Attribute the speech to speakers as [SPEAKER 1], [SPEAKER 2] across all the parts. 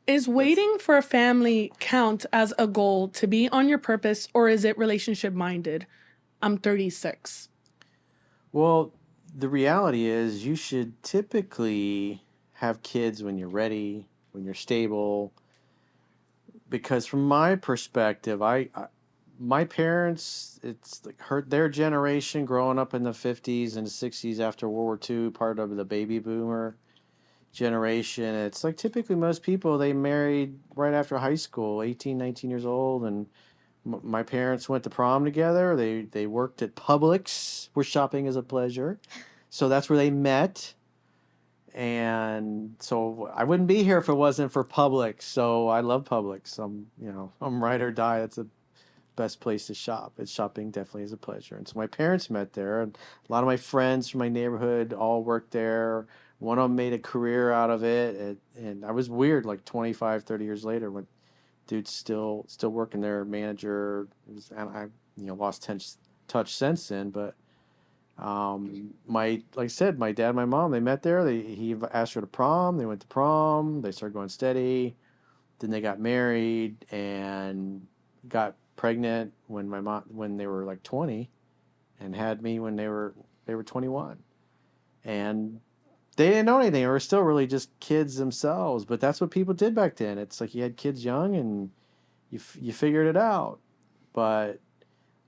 [SPEAKER 1] Is waiting for a family count as a goal to be on your purpose, or is it relationship minded? I'm 36.
[SPEAKER 2] Well, the reality is you should typically have kids when you're ready, when you're stable. Because from my perspective, my parents, it's like hurt their generation growing up in the 50s and the 60s after World War II, part of the baby boomer generation. It's like typically most people, they married right after high school, 18, 19 years old. And my parents went to prom together. They worked at Publix, where shopping is a pleasure. So that's where they met. And so I wouldn't be here if it wasn't for Publix. So I love Publix. I'm ride or die. That's the best place to shop. It's shopping definitely is a pleasure. And so my parents met there, and a lot of my friends from my neighborhood all worked there. One of them made a career out of it, and I was weird like 25, 30 years later when dude's still working there, manager. And I lost touch since then, but my like I said, my dad and my mom, they met there. He asked her to prom. They went to prom. They started going steady. Then they got married and got pregnant when they were like 20, and had me when they were 21. And they didn't know anything. They were still really just kids themselves. But that's what people did back then. It's like you had kids young and you figured it out. But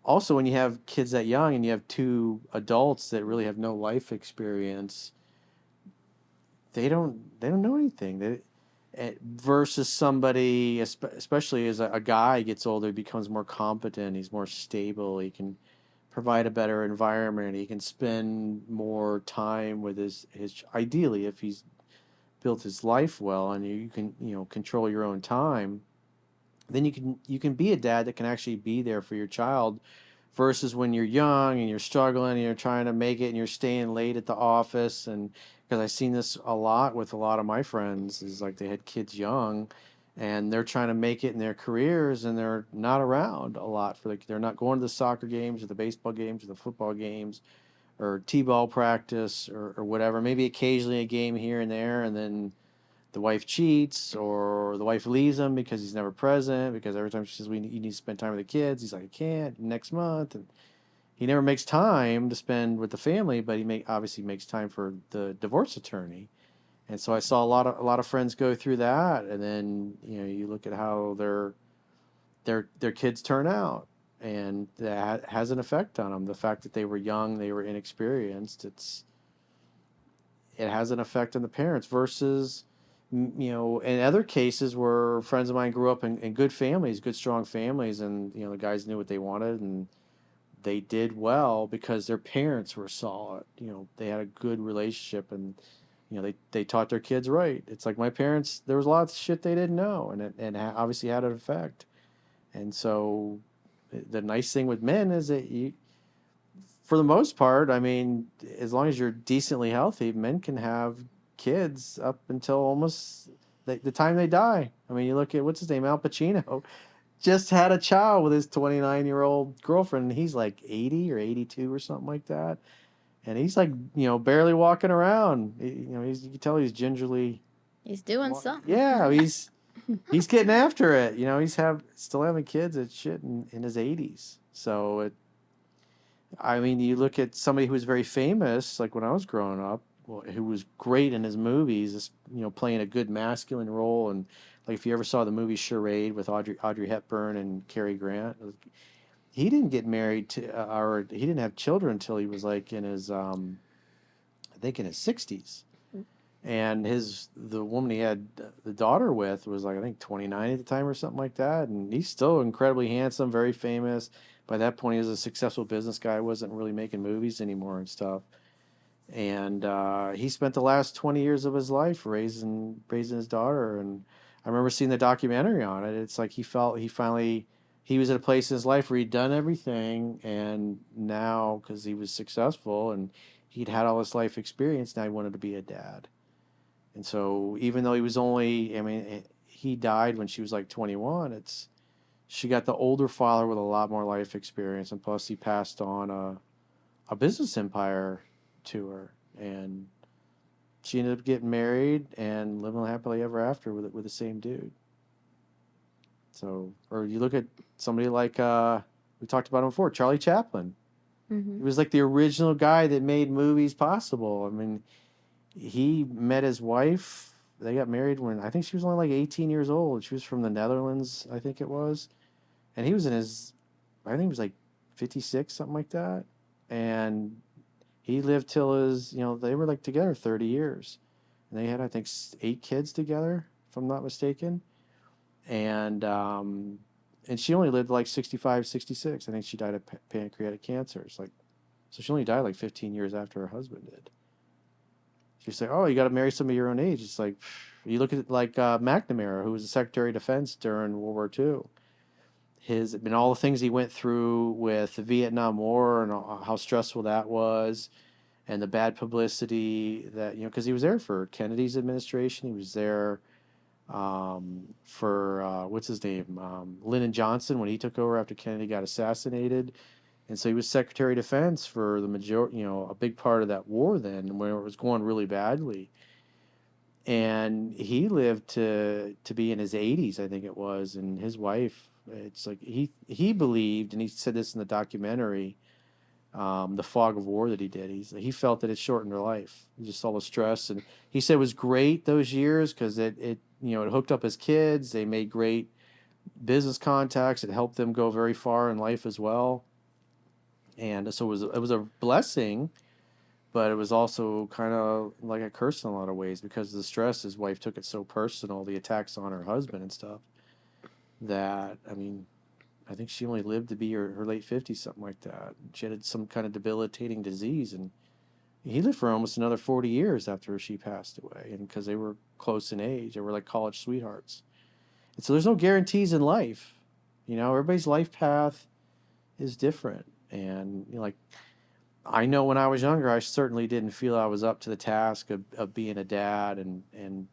[SPEAKER 2] also when you have kids that young and you have two adults that really have no life experience, they don't know anything. Versus somebody, especially as a guy gets older, he becomes more competent. He's more stable. He can provide a better environment. He can spend more time with his ideally, if he's built his life well, and you can control your own time. Then you can be a dad that can actually be there for your child, versus when you're young and you're struggling and you're trying to make it and you're staying late at the office. And because I've seen this a lot with a lot of my friends, is like they had kids young and they're trying to make it in their careers, and they're not around a lot they're not going to the soccer games or the baseball games or the football games or t-ball practice or whatever. Maybe occasionally a game here and there, and then the wife cheats or the wife leaves him because he's never present, because every time she says you need to spend time with the kids, he's like, I can't next month. And he never makes time to spend with the family, but obviously makes time for the divorce attorney. And so I saw a lot of friends go through that, and then you look at how their kids turn out, and that has an effect on them. The fact that they were young, they were inexperienced, it has an effect on the parents. Versus in other cases where friends of mine grew up in good families, good strong families, and the guys knew what they wanted, and they did well because their parents were solid. They had a good relationship, and they taught their kids right. It's like my parents, there was a lot of shit they didn't know, and obviously had an effect. And so the nice thing with men is that for the most part, I mean, as long as you're decently healthy, men can have kids up until almost the time they die. I mean, you look at what's his name, Al Pacino, just had a child with his 29-year-old girlfriend, and he's like 80 or 82 or something like that, and he's like barely walking around. You can tell he's gingerly.
[SPEAKER 3] He's doing something.
[SPEAKER 2] Yeah, he's getting after it. He's still having kids at shit in his 80s. So I mean, you look at somebody who was very famous, like when I was growing up, well, who was great in his movies, playing a good masculine role. And like if you ever saw the movie Charade with Audrey Hepburn and Cary Grant, he didn't get married or he didn't have children until he was like in his, I think in his 60s. And the woman he had the daughter with was like, I think 29 at the time or something like that. And he's still incredibly handsome, very famous. By that point, he was a successful business guy. Wasn't really making movies anymore and stuff. And he spent the last 20 years of his life raising his daughter. And I remember seeing the documentary on it. It's like he was at a place in his life where he'd done everything. And now, because he was successful and he'd had all this life experience, now he wanted to be a dad. And so even though he died when she was like 21, she got the older father with a lot more life experience, and plus he passed on a business empire to her. And she ended up getting married and living happily ever after with the same dude. So, or you look at somebody like we talked about him before, Charlie Chaplin.
[SPEAKER 1] Mm-hmm.
[SPEAKER 2] He was like the original guy that made movies possible. I mean, he met his wife. They got married when I think she was only like 18 years old. She was from the Netherlands, I think it was. And he was in his, I think he was like 56, something like that. And he lived till his, they were like together 30 years. And they had, I think, 8 kids together, if I'm not mistaken. And, um, and she only lived like 65, 66. I think she died of pancreatic cancer. It's like, so she only died like 15 years after her husband did. She's like, oh, you got to marry somebody your own age. It's like, you look at like McNamara, who was the Secretary of Defense during World War II. All the things he went through with the Vietnam War and how stressful that was, and the bad publicity that, because he was there for Kennedy's administration. He was there for what's his name, Lyndon Johnson, when he took over after Kennedy got assassinated. And so he was Secretary of Defense for the majority, a big part of that war then, when it was going really badly. And he lived to be in his 80s, I think it was, and his wife. It's like he believed, and he said this in the documentary, the Fog of War that he did. He felt that it shortened her life, just all the stress, and he said it was great those years because it hooked up his kids. They made great business contacts. It helped them go very far in life as well. And so it was a blessing, but it was also kind of like a curse in a lot of ways because of the stress. His wife took it so personal, the attacks on her husband and stuff, that, I mean, I think she only lived to be her late 50s, something like that. She had some kind of debilitating disease, and he lived for almost another 40 years after she passed away, and because they were close in age. They were like college sweethearts. And so there's no guarantees in life. Everybody's life path is different. And, like, I know when I was younger, I certainly didn't feel I was up to the task of being a dad and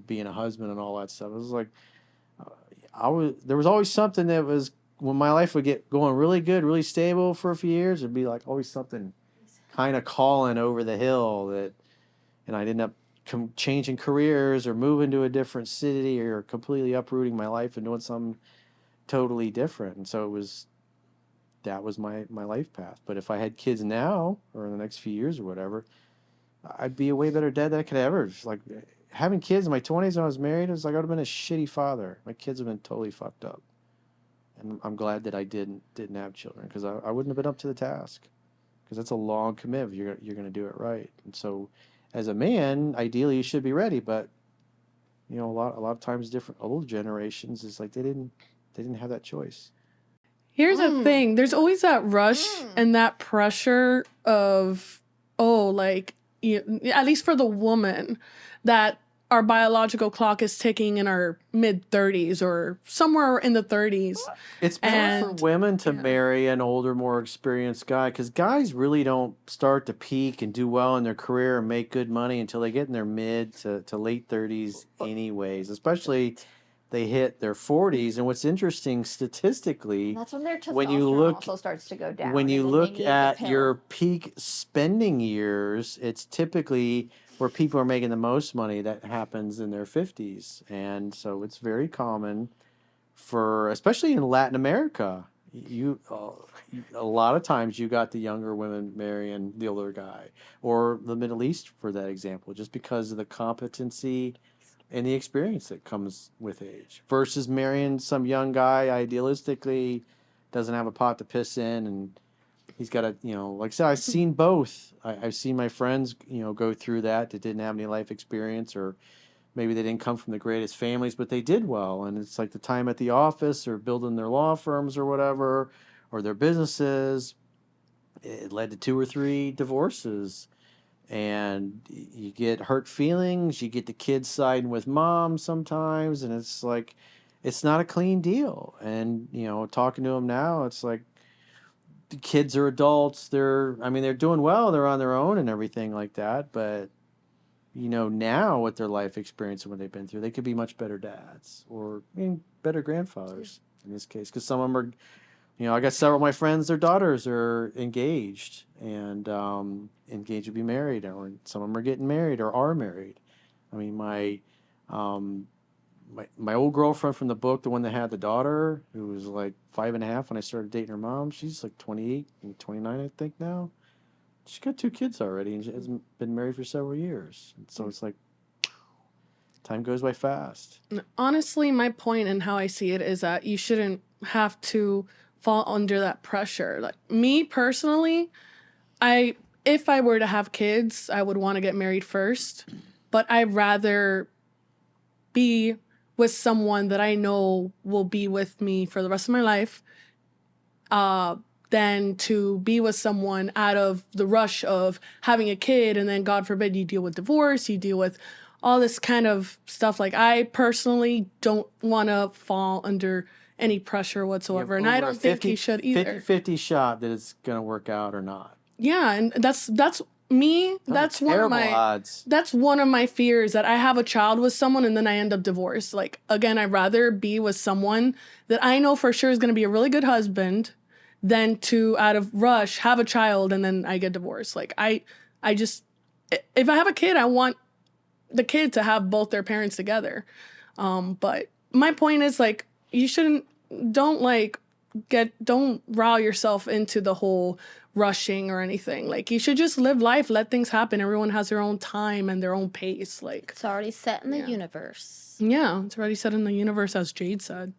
[SPEAKER 2] being a husband and all that stuff. It was like there was always something that was, when my life would get going really good, really stable for a few years, it'd be like always something kind of calling over the hill and I'd end up changing careers or moving to a different city or completely uprooting my life and doing something totally different. And so that was my life path. But if I had kids now or in the next few years or whatever, I'd be a way better dad than I could ever. Just like having kids in my 20s when I was married, it was like I would have been a shitty father. My kids have been totally fucked up. And I'm glad that I didn't have children, because I wouldn't have been up to the task. Because that's a long commitment. You're going to do it right. And so as a man, ideally you should be ready, but a lot of times different old generations is like they didn't have that choice.
[SPEAKER 1] Here's the thing. There's always that rush and that pressure of, oh, like, at least for the woman, that our biological clock is ticking in our mid-30s or somewhere in the 30s.
[SPEAKER 2] It's better for women to marry an older, more experienced guy, because guys really don't start to peak and do well in their career and make good money until they get in their mid to late 30s anyways, especially they hit their 40s. And what's interesting statistically,
[SPEAKER 3] that's when their testosterone also starts to go down.
[SPEAKER 2] When you look at your peak spending years, it's typically where people are making the most money. That happens in their 50s. And so it's very common especially in Latin America, a lot of times you got the younger women marrying the older guy, or the Middle East for that example, just because of the competency and the experience that comes with age, versus marrying some young guy idealistically doesn't have a pot to piss in, and he's got like I said, I've seen both. I've seen my friends go through that didn't have any life experience, or maybe they didn't come from the greatest families, but they did well. And it's like the time at the office or building their law firms or whatever, or their businesses, it led to 2 or 3 divorces. And you get hurt feelings, you get the kids siding with mom sometimes, and it's like, it's not a clean deal. And, talking to them now, it's like, the kids are adults. They're doing well. They're on their own and everything like that. But now with their life experience and what they've been through, they could be much better dads, or better grandfathers in this case, because some of them You know, I got several of my friends, their daughters are engaged and engaged to be married, or some of them are getting married or are married. I mean, um, my old girlfriend from the book, the one that had the daughter, who was like 5.5 when I started dating her mom, she's like 28 and 29, I think now. She's got 2 kids already, and she has been married for several years. And so it's like, time goes by fast.
[SPEAKER 1] Honestly, my point and how I see it is that you shouldn't have to fall under that pressure. Like me personally, if I were to have kids, I would want to get married first, but I'd rather be with someone that I know will be with me for the rest of my life, than to be with someone out of the rush of having a kid, and then God forbid you deal with divorce, you deal with all this kind of stuff. Like I personally don't want to fall under any pressure whatsoever, and I don't think you should either.
[SPEAKER 2] 50-50 shot that it's gonna work out or not.
[SPEAKER 1] Yeah, and that's me. That's one of my
[SPEAKER 2] odds.
[SPEAKER 1] That's one of my fears, that I have a child with someone and then I end up divorced. Like again, I'd rather be with someone that I know for sure is going to be a really good husband than to out of rush have a child and then I get divorced. Like I just, if I have a kid, I want the kid to have both their parents together. But my point is, like, you shouldn't, don't rile yourself into the whole rushing or anything. Like, you should just live life, let things happen. Everyone has their own time and their own pace. Like,
[SPEAKER 3] it's already set in the universe.
[SPEAKER 1] Yeah, it's already set in the universe, as Jade said.